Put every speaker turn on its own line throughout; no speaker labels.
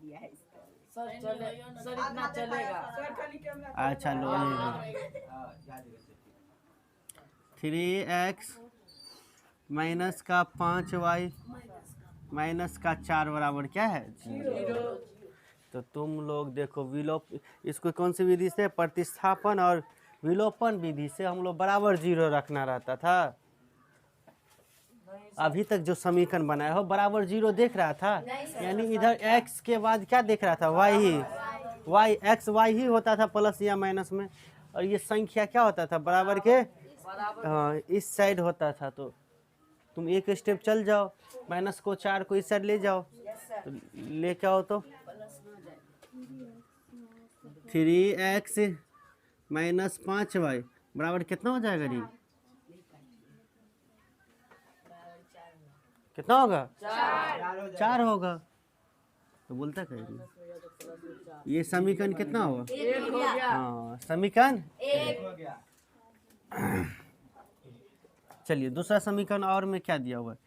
दिया है इसको।
सर इतना चलेगा।
अच्छा लो 3x माइनस का 5y माइनस का 4 बराबर क्या है 0। तो तुम लोग देखो विलोप, इसको कौन सी विधि से, प्रतिस्थापन और विलोपन विधि से हम लोग बराबर 0 रखना रहता था। अभी तक जो समीकरण बनाया हो बराबर 0 देख रहा था, यानी इधर x के बाद क्या देख रहा था y ही, y x y ही होता था प्लस या माइनस में, और ये संख्या क्या होता था बराबर के इस साइड होता था। तो तुम एक स्टेप चल जाओ, माइनस को 4 को इस साइड ले जाओ, तो ले क्या हो तो 3x माइनस 5y बराबर कितना हो जाएगा जी, कितना होगा 4 होगा। तो बोलता कहीं ये समीकरण कितना होगा, हाँ समीकरण चलिए दूसरा समीकरण और में क्या दिया हुआ है,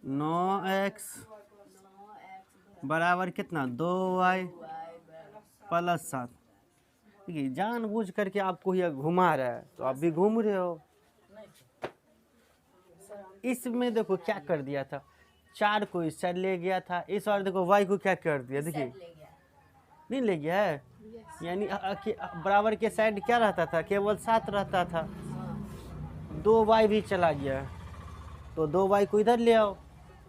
9x बराबर कितना 2y प्लस 7। देखिए जानबूझ करके आपको यह घुमा रहा है, तो आप भी घूम रहे हो। इसमें देखो क्या कर दिया था, 4 को इस साइड ले गया था, इस बार देखो y को क्या कर दिया, देखिए नहीं ले गया है, यानी बराबर के साइड क्या रहता था, केवल 7 रहता था, 2y भी चला गया, तो 2y को इधर ले आओ,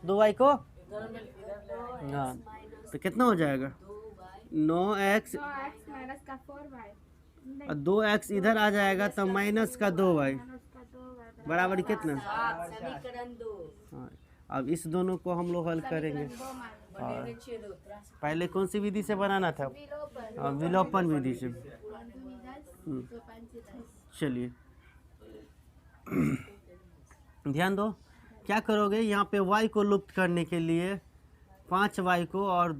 2y को हाँ, तो कितना हो जाएगा 9x
माइनस का 4y
और 2x इधर आ जाएगा, तो माइनस का 2y बराबर कितना,
समीकरण 2।
हाँ, अब इस दोनों को हम लोग हल करेंगे। और पहले कौन सी विधि से बनाना था, विलोपन विधि से। चलिए ध्यान दो, क्या करोगे, यहाँ पे y को लुप्त करने के लिए 5y को, और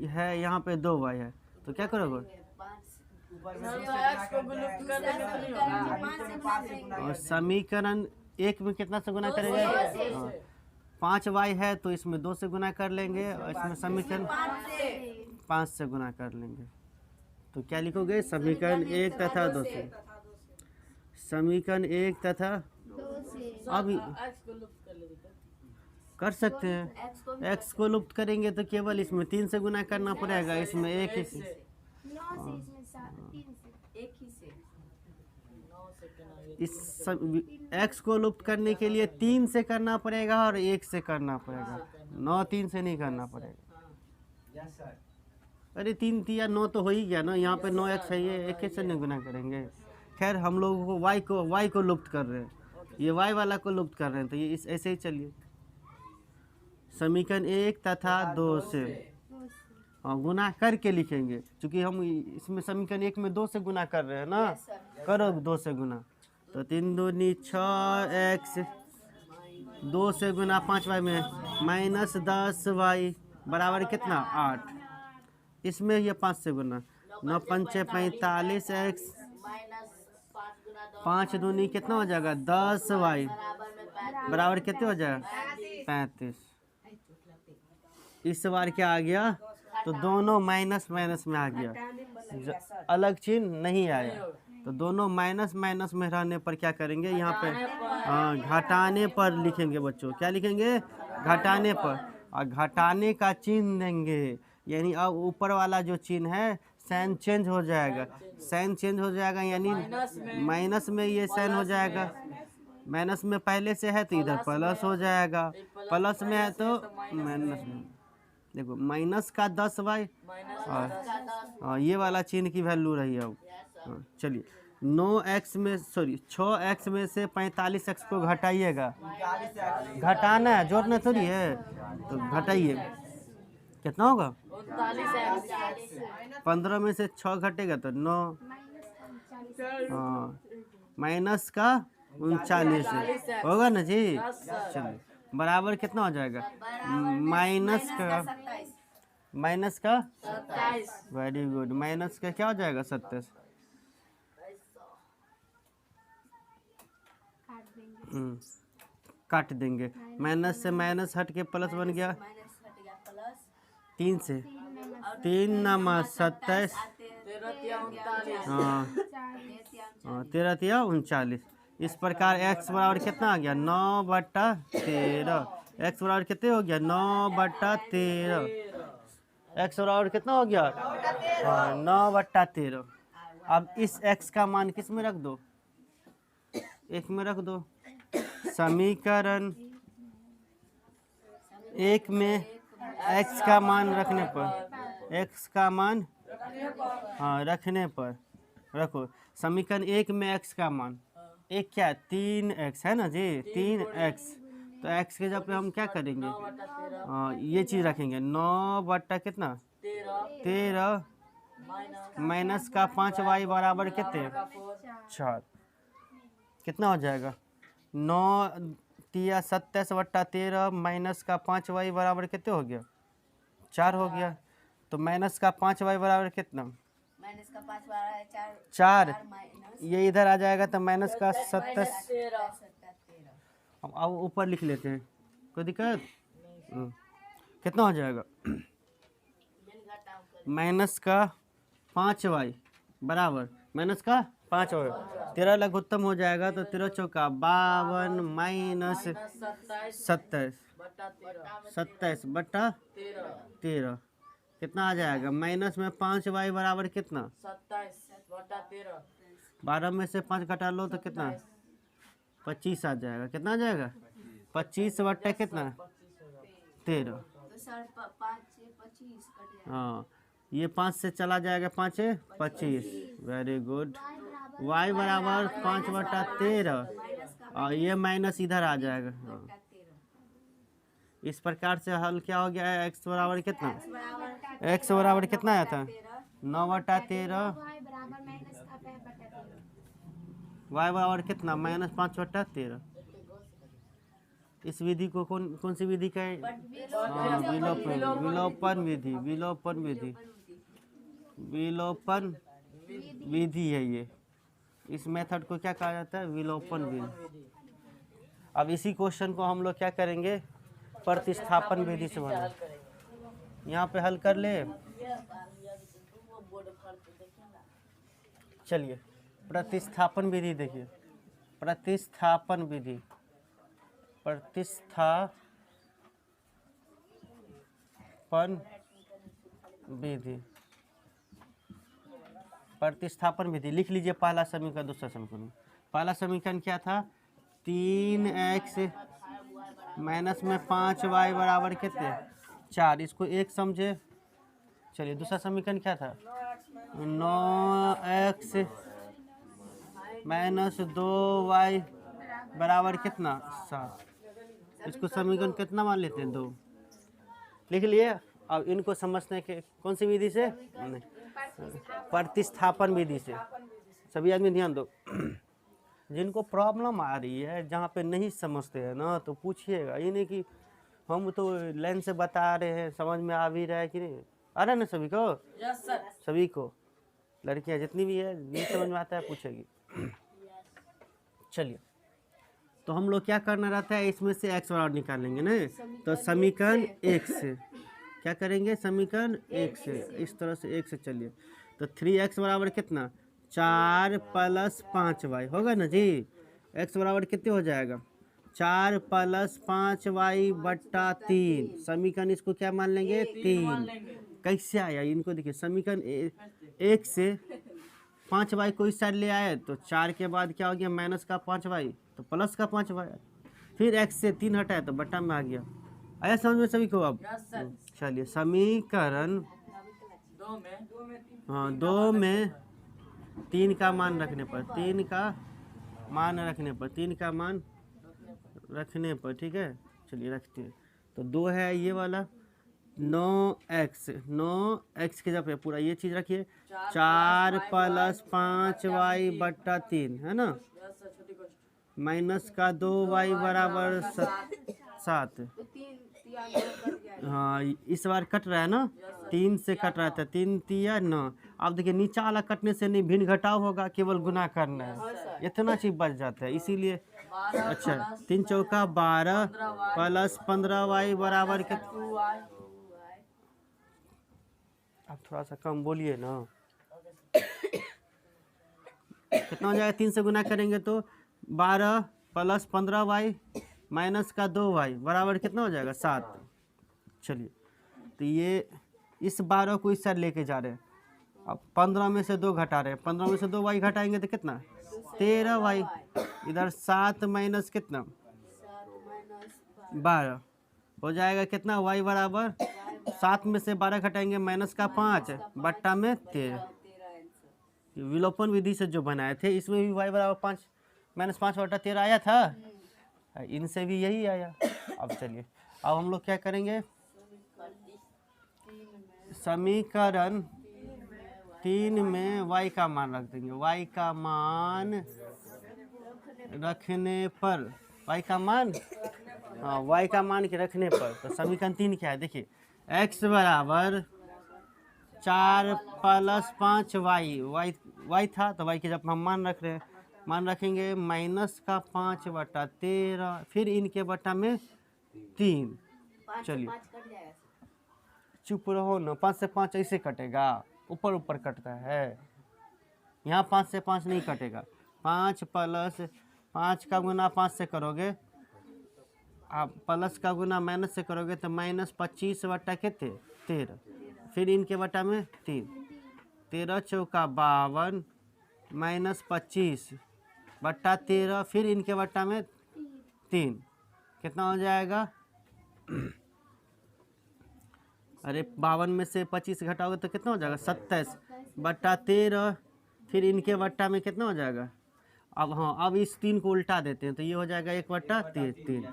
है यहाँ पे 2y है, तो क्या करोगे, और समीकरण 1 में कितना से गुना करेंगे, 5y है तो इसमें 2 से गुना कर लेंगे, और इसमें समीकरण 5 से गुना कर लेंगे। तो क्या लिखोगे, समीकरण 1 तथा 2 से, समीकरण 1 तथा अभी कर सकते हैं, x को लुप्त करेंगे तो केवल इसमें 3 से गुना करना पड़ेगा, इसमें 1 ही से, इस x को लुप्त करने के लिए 3 से करना पड़ेगा और 1 से करना पड़ेगा, 9 3 से नहीं करना पड़ेगा। अरे 3 3 9 तो हो ही गया ना, यहाँ पे 9x है, ये 1 से नहीं गुना करेंगे। खैर हम लोगों को y को लुप्त कर रहे हैं, ये y वाला को लुप्त कर रहे हैं, तो ये इस ऐसे ही चलिए, समीकरण 1 तथा 2 से गुना करके लिखेंगे, क्योंकि हम इसमें समीकरण 1 में 2 से गुना कर रहे हैं ना, करो 2 से गुना, तो 3 दूनी 6x 2 से गुना 5y में माइनस 10y बराबर कितना 8, इसमें ये 5 से गुना, 9 5 45x 5 दूनी कितना हो जाएगा 10y बराबर कितने हो जाएगा 35। इस बार क्या आ गया, तो दोनों माइनस माइनस में आ गया, अलग चिन्ह नहीं आया, तो दोनों माइनस माइनस में रहने पर क्या करेंगे, यहाँ पे घटाने पर लिखेंगे बच्चों, क्या लिखेंगे घटाने पर, और घटाने का चिन्ह देंगे, यानी अब ऊपर वाला जो चिन्ह है साइन चेंज हो जाएगा, साइन चेंज हो जाएगा, यानी माइनस में ये साइन हो जाएगा, माइनस में पहले से है तो इधर प्लस हो जाएगा, प्लस में है तो माइनस में, देखो माइनस का 10y और ये वाला चिन्ह की वैल्यू रही है। चलिए 9x में 6x में से 45x को घटाइएगा, घटाना है जोड़ना थोड़ी है, तो घटाइए कितना होगा 15 में से 6 घटेगा तो 9, माइनस का 39 होगा ना जी। चलिए बराबर कितना हो जाएगा माइनस का वेरी गुड, माइनस का क्या हो जाएगा 27, काट देंगे, माइनस से माइनस हट के प्लस बन गया, 3 से 3 नमा 27,
13
हाँ 13 39। इस प्रकार x बराबर कितना आ गया 9/13। x बराबर कितने हो गया 9/13। x बराबर कितना हो गया 9/13। अब इस x का मान किस में रख दो, एक में रख दो। समीकरण 1 में x का मान रखने पर, x का मान हाँ रखने पर रखो। समीकरण 1 में x का मान, एक क्या 3x है ना जी, 3x। तो x के जगह पे हम क्या करेंगे, ये चीज़ रखेंगे 9 कितना 13 माइनस का 5y बराबर कितने 4। कितना हो जाएगा 9×27/13 माइनस का 5y बराबर कितने हो गया 4 हो गया। तो माइनस का 5y बराबर कितना
माइनस का 5 बराबर
4,
माइनस
ये इधर आ जाएगा तो माइनस का 27।
13।
अब ऊपर लिख लेते हैं, कोई दिक्कत। कितना हो जाएगा माइनस का 5y बराबर माइनस का 5y, 13 लघुत्तम हो जाएगा तो 13 चौका 52 माइनस 27/13 कितना आ जाएगा। माइनस में 5y बराबर कितना
27/13।
12 में से 5 घटा लो तो कितना 25 आ जाएगा। कितना आ जाएगा 25 कितना 13।
तो सर 5 से 25 कट जाएगा।
हाँ ये 5 से चला जाएगा 5 है 25। Very good. y बराबर 5/13 और ये माइनस इधर आ जाएगा। हाँ। इस प्रकार से हल क्या हो गया है, x बराबर कितना x बराबर कितना आया था 9/13, y बराबर कितना -5/13। इस विधि को कौन सी विधि का है, विलोपन विधि। विलोपन विधि है ये। इस मेथड को क्या कहा जाता है विलोपन विधि। अब इसी क्वेश्चन को हम लोग क्या करेंगे प्रतिस्थापन विधि से बना, यहाँ पे हल कर ले। चलिए प्रतिस्थापन विधि देखिए, प्रतिस्थापन विधि प्रतिस्थापन विधि लिख लीजिए। पहला समीकरण दूसरा समीकरण। पहला समीकरण क्या था 3x माइनस में 5y बराबर कितने 4, इसको एक समझे। चलिए दूसरा समीकरण क्या था 9x माइनस 2y बराबर कितना 7। इसको समीकरण कितना मान लेते हैं 2, लिख लिए। अब इनको समझने के कौन सी विधि से, प्रतिस्थापन विधि से। सभी आदमी ध्यान दो, जिनको प्रॉब्लम आ रही है जहाँ पे नहीं समझते हैं ना तो पूछिएगा। ये नहीं कि हम तो लाइन से बता रहे हैं, समझ में आ भी रहा है कि नहीं आ रहा है ना सभी को।
Yes sir.
सभी को, लड़कियां जितनी भी है नहीं समझ में आता है पूछेगी। चलिए तो हम लोग क्या करना रहता है, इसमें से x बराबर निकालेंगे ना। तो समीकरण 1 से क्या करेंगे, समीकरण 1 से इस तरह से 1 से चलिए। तो 3x बराबर कितना 4 + 5y होगा ना जी। x बराबर कितने हो जाएगा 4 + 5y/3। समीकरण इसको क्या मान लेंगे 3। कैसे आया इनको देखिए, समीकरण 1 से 5y को इस साइड ले आए तो 4 के बाद क्या हो गया माइनस का 5y तो प्लस का 5y, फिर x से 3 हटाया तो बटा में आ गया। आया समझ में सभी को। अब चलिए समीकरण 2 में 3 का मान रखने पर, 3 का मान रखने पर ठीक है। चलिए रखते हैं। तो 2 है ये वाला 9x के जगह पे पूरा ये चीज़ रखिए 4 + 5y/3 है ना, माइनस का 2y बराबर 7। हाँ इस बार कट रहा है ना, 3 से कट रहा था, 3 3 9। अब देखिए नीचा वाला कटने से नहीं भिन्न घटाव होगा, केवल गुना करना है, इतना चीज बच जाता है इसीलिए। अच्छा 3 चौका 12 + 15y बराबर आप थोड़ा सा कम बोलिए ना। कितना हो जाएगा? 3 से गुना करेंगे तो 12 प्लस 15y माइनस का 2y बराबर कितना हो जाएगा? 7। चलिए, तो ये इस 12 को इस साइड लेके जा रहे हैं। अब 15 में से 2 घटा रहे हैं, 15 में से 2y घटाएंगे तो कितना? 13y। इधर 7 माइनस कितना? 12 हो जाएगा कितना? y बराबर 7 में से 12 घटाएंगे माइनस का 5 बट्टा में 13। विलोपन विधि से जो बनाए थे इसमें भी y बराबर 5 माइनस 5 बट्टा 13 आया था, इनसे भी यही आया। अब चलिए, अब हम लोग क्या करेंगे? समीकरण 3 में y का मान रख देंगे। y का मान रखने पर, y का मान, हाँ y का मान के रखने पर, तो समीकरण 3 क्या है? देखिए, x बराबर 4 प्लस 5y, y था तो y के जब हम मान रख रहे हैं, मान रखेंगे माइनस का 5 बटा 13, फिर इनके बटा में 3। चलिए, चुप रहो ना, 5 से 5 ऐसे कटेगा, ऊपर ऊपर कटता है, यहाँ 5 से 5 नहीं कटेगा। 5 प्लस 5 का गुना 5 से करोगे, आप प्लस का गुना माइनस से करोगे तो माइनस 25 बटा कितने? 13, फिर इनके बटा में 3, 13 चौका 52 माइनस 25 बटा 13, फिर इनके बटा में 3, कितना हो जाएगा? अरे 52 में से 25 घटाओगे तो कितना हो जाएगा? 27 बटा 13, फिर इनके बट्टा में कितना हो जाएगा? अब हाँ, अब इस 3 को उल्टा देते हैं तो ये हो जाएगा 1 बट्टा 3,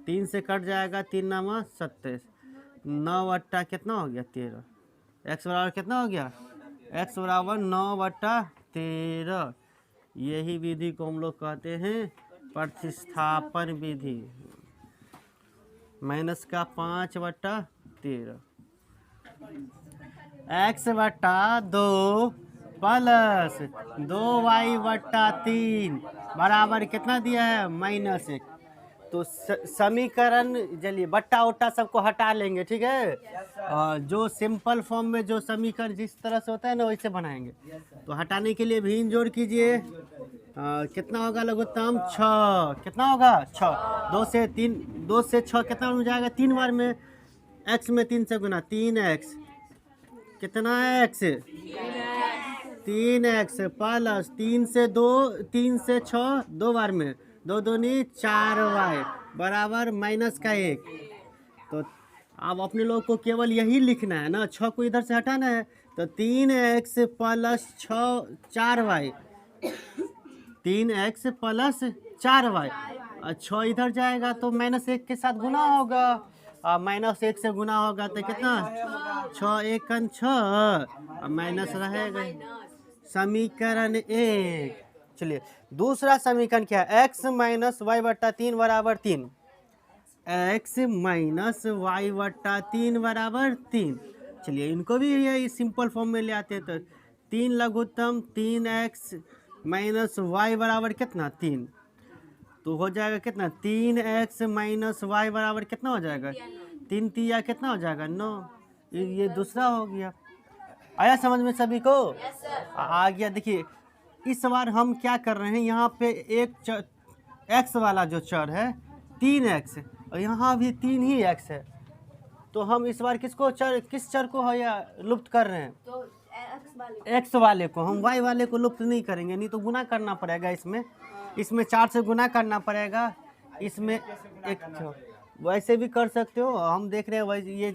3 से कट जाएगा, 3 नामा 27, 9 बट्टा कितना हो गया? 13। x बराबर कितना हो गया? x बराबर 9 बट्टा 13। यही विधि को हम लोग कहते हैं प्रतिस्थापन विधि। माइनस का 5 बट्टा 13, x बट्टा 2 प्लस 2y बट्टा 3 बराबर कितना दिया है? -1। तो समीकरण, चलिए बट्टा उट्टा सबको हटा लेंगे, ठीक है? जो सिंपल फॉर्म में जो समीकरण जिस तरह से होता है ना वैसे बनाएंगे। तो हटाने के लिए भिन्न जोड़ कीजिए। कितना होगा लघुत्तम? 6। कितना होगा? 6। 2 से 3, 2 से 6 कितना हो जाएगा? 3 बार में x में 3 से गुना, 3x। कितना है x? 3x प्लस 3 से 2, 3 से 6 2 बार में, 2 दूनी 4y बराबर माइनस का 1। तो अब अपने लोग को केवल यही लिखना है ना, 6 को इधर से हटाना है, तो 3x plus 4y, 3x plus 4y, 6 इधर जाएगा तो -1 के साथ गुना होगा, -1 से गुना होगा तो कितना? 6 1 6 माइनस रहेगा। समीकरण 1। चलिए, दूसरा समीकरण क्या है? x माइनस वाई बट्टा 3 बराबर 3, x माइनस वाई बट्टा 3 बराबर 3। चलिए, इनको भी यही सिंपल फॉर्म में ले आते हैं। तो 3 लघुत्तम 3x माइनस वाई बराबर कितना? 3। तो हो जाएगा कितना? 3x माइनस वाई बराबर कितना हो जाएगा? 3 तिया कितना हो जाएगा? 9। ये दूसरा हो गया। आया समझ में सभी को? आ गया। देखिए, इस बार हम क्या कर रहे हैं, यहाँ पे एक x वाला जो चर है 3x और यहाँ भी 3 ही x है, तो हम इस बार किस चर को है या लुप्त कर रहे हैं?
तो
x वाले को। हम y वाले को लुप्त नहीं करेंगे, नहीं तो गुना करना पड़ेगा। इसमें 4 से गुना करना पड़ेगा, इसमें एक वैसे भी कर सकते हो। हम देख रहे हैं वैसे ये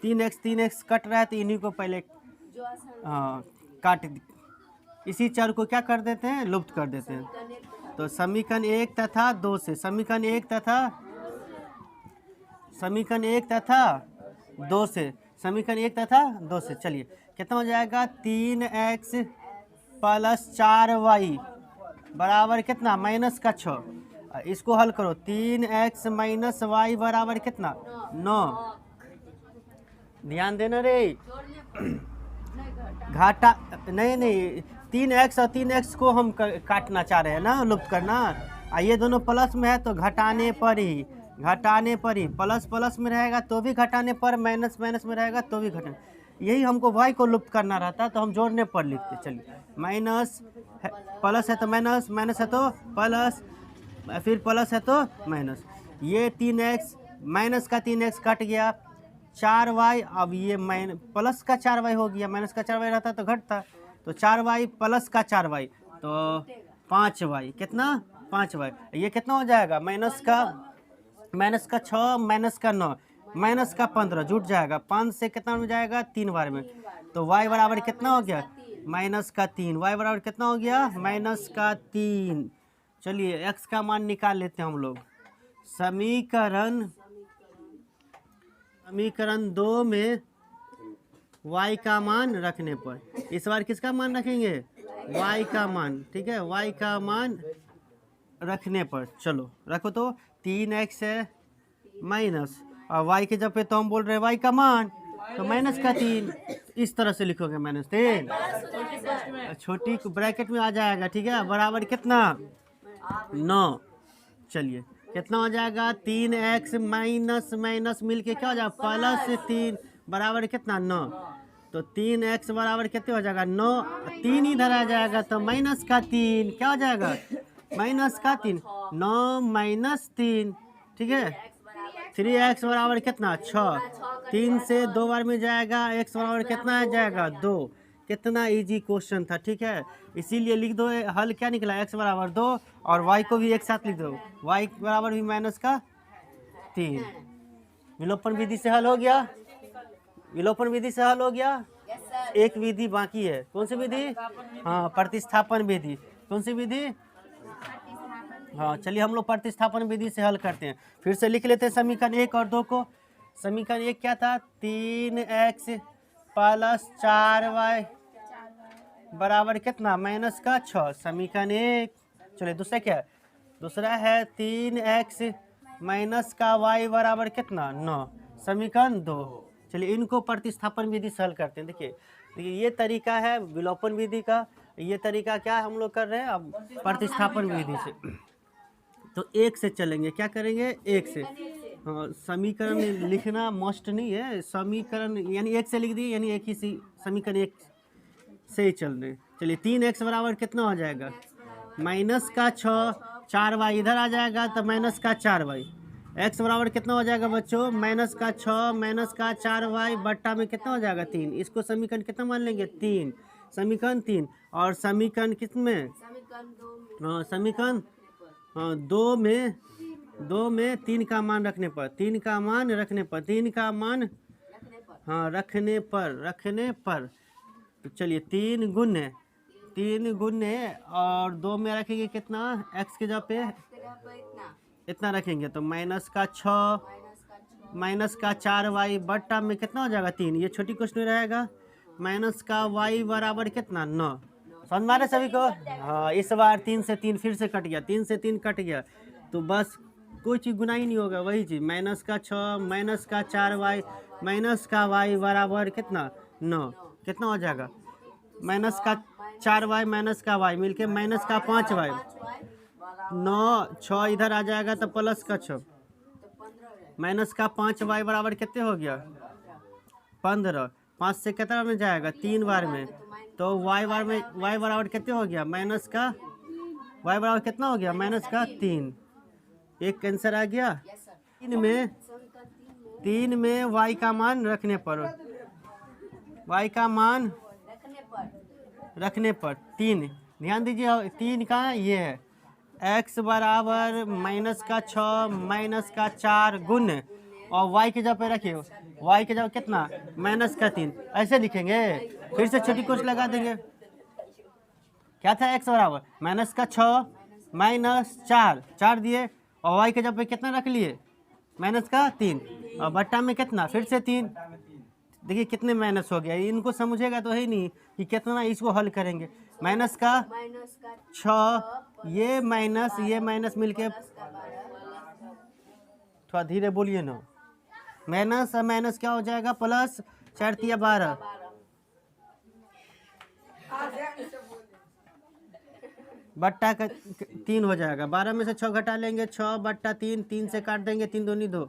3x कट रहा है तो इन्हीं को पहले काट, इसी चर को क्या कर देते हैं? लुप्त कर देते हैं। तो समीकरण 1 तथा 2 से, समीकरण 1 तथा 2 से, समीकरण 1 तथा 2 से। चलिए, कितना हो जाएगा? 3x प्लस 4y बराबर कितना? माइनस का 6। इसको हल करो, 3x माइनस वाई बराबर कितना? 9। ध्यान देना रे, घाटा नहीं 3x और 3x को हम काटना चाह रहे हैं ना, लुप्त करना। ये दोनों प्लस में है तो घटाने पर ही प्लस प्लस में रहेगा तो भी घटाने पर, माइनस माइनस में रहेगा तो भी घटाने। यही हमको y को लुप्त करना रहता तो हम जोड़ने पर लिखते। चलिए माइनस प्लस है तो माइनस, माइनस है तो प्लस, फिर प्लस है तो माइनस। ये 3x माइनस का 3x कट गया, 4y। अब ये प्लस का 4y हो गया, माइनस का 4y रहता तो घटता, तो 4y प्लस का 4y तो 5y। कितना? 5y। ये कितना हो जाएगा? माइनस का 6, माइनस का 9, माइनस का 15 जुट जाएगा। 5 से कितना में जाएगा? 3 बार में। तो y बराबर कितना हो गया? माइनस का 3। y बराबर कितना हो गया? माइनस का 3। चलिए x का मान निकाल लेते हैं हम लोग। समीकरण 2 में y का मान रखने पर, इस बार किसका मान रखेंगे? y का मान। ठीक है, y का मान रखने पर चलो रखो। तो 3x है माइनस, और y के जब पे तो हम बोल रहे हैं y का मान, तो माइनस का 3 इस तरह से लिखोगे, माइनस 3 छोटी ब्रैकेट में आ जाएगा। ठीक है, बराबर कितना? 9। चलिए कितना हो जाएगा? 3x माइनस माइनस मिलके क्या हो जाएगा? प्लस 3 बराबर कितना? 9। तो 3x बराबर कितने हो जाएगा? 9। 3 इधर आ जाएगा तो माइनस का 3 क्या हो जाएगा? माइनस का 3। 9 माइनस 3। ठीक है, 3x बराबर कितना? 6। 3 से 2 बार में जाएगा, x बराबर कितना आ जाएगा? 2। कितना इजी क्वेश्चन था। ठीक है, इसीलिए लिख दो हल क्या निकला? x बराबर 2, और y को भी एक साथ लिख दो, y बराबर भी माइनस का 3। विलोपन विधि से हल हो गया। विलोपन विधि से हल हो गया। एक विधि बाकी है। कौन सी विधि? हाँ, प्रतिस्थापन विधि। कौन सी विधि? हाँ, चलिए हम लोग प्रतिस्थापन विधि से हल करते हैं। फिर से लिख लेते हैं समीकरण 1 और 2 को। समीकरण 1 क्या था? 3x प्लस 4y बराबर कितना? माइनस का 6। समीकरण 1। चलिए दूसरा क्या है? दूसरा है 3x माइनस का y बराबर कितना? 9। समीकरण 2। चलिए इनको प्रतिस्थापन विधि से हल करते हैं। देखिए ये तरीका है विलोपन विधि का, ये तरीका क्या हम लोग कर रहे हैं अब? प्रतिस्थापन विधि से। तो 1 से चलेंगे। क्या करेंगे? 1 से। हाँ, समीकरण लिखना मस्ट नहीं है। समीकरण यानी 1 से लिख दिए, यानी एक ही समीकरण 1 से ही चल रहे। चलिए 3x बराबर कितना हो जाएगा? माइनस का 6, 4y इधर आ जाएगा तो माइनस का 4y। x बराबर कितना हो जाएगा बच्चों? माइनस का 6 माइनस का 4y बट्टा में कितना हो जाएगा? 3। इसको समीकरण कितना मान लेंगे? 3। समीकरण 3। और समीकरण किसमें? हाँ, समीकरण 2 में 3 का मान रखने पर, 3 का मान रखने पर, 3 का मान हाँ रखने पर। तो चलिए 3 गुने और 2 में रखेंगे कितना? x के जगह पे इतना रखेंगे तो माइनस का 6 माइनस का 4y बट्टा में कितना हो जाएगा? 3। ये छोटी क्वेश्चन में रहेगा। माइनस का y बराबर कितना? 9। समझ में आ रहा सभी को? हाँ, इस बार 3 से 3 फिर से कट गया, 3 से 3 कट गया, तो बस कोई चीज़ गुना ही नहीं होगा, वही चीज़। माइनस का 6 माइनस का 4y माइनस का y बराबर कितना? 9। कितना हो जाएगा? माइनस का 4y माइनस का y मिलके माइनस का 5y। 9 6 इधर आ जाएगा तो प्लस का 6, माइनस का 5y बराबर कितने हो गया? 15। 5 से कितना में जाएगा? 3 बार में, तो y बराबर कितने हो गया? माइनस का y बराबर कितना हो गया? माइनस का 3। एक आंसर आ गया। 3 में y का मान रखने पर, y का मान रखने पर 3। ध्यान दीजिए 3 का ये है x बराबर माइनस का 6 माइनस का 4 गुण, और y के जगह पे रखिए, y के जगह कितना? माइनस का 3। ऐसे लिखेंगे। फिर से छोटी कोष्ठ लगा देंगे। क्या था? x बराबर माइनस का 6 माइनस 4 दिए, और y के जगह पे कितना रख लिए? माइनस का 3, और बट्टा में कितना? फिर से 3। देखिए कितने माइनस हो गया। इनको समझेगा तो है नहीं कि कितना इसको हल करेंगे। माइनस का 6, ये माइनस मिलके, थोड़ा धीरे बोलिए ना। माइनस और माइनस क्या हो जाएगा? प्लस। 4 तिया 12, बट्टा का 3 हो जाएगा। 12 में से 6 घटा लेंगे, 6 बट्टा 3, 3 से काट देंगे, 3 दूनी 2,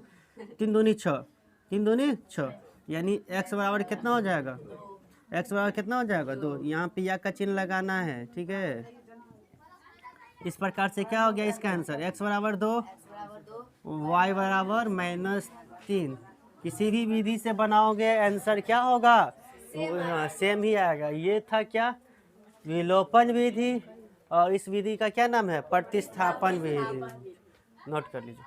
3 दूनी 6, 3 दूनी 6, यानी x बराबर कितना हो जाएगा, x बराबर कितना हो जाएगा 2। यहाँ पे या का चिन्ह लगाना है, ठीक है। इस प्रकार से क्या हो गया इसका आंसर, x बराबर 2, y बराबर -3। किसी भी विधि से बनाओगे आंसर क्या होगा, सेम ही आएगा। ये था क्या, विलोपन विधि, और इस विधि का क्या नाम है, प्रतिस्थापन विधि। नोट कर लीजिए।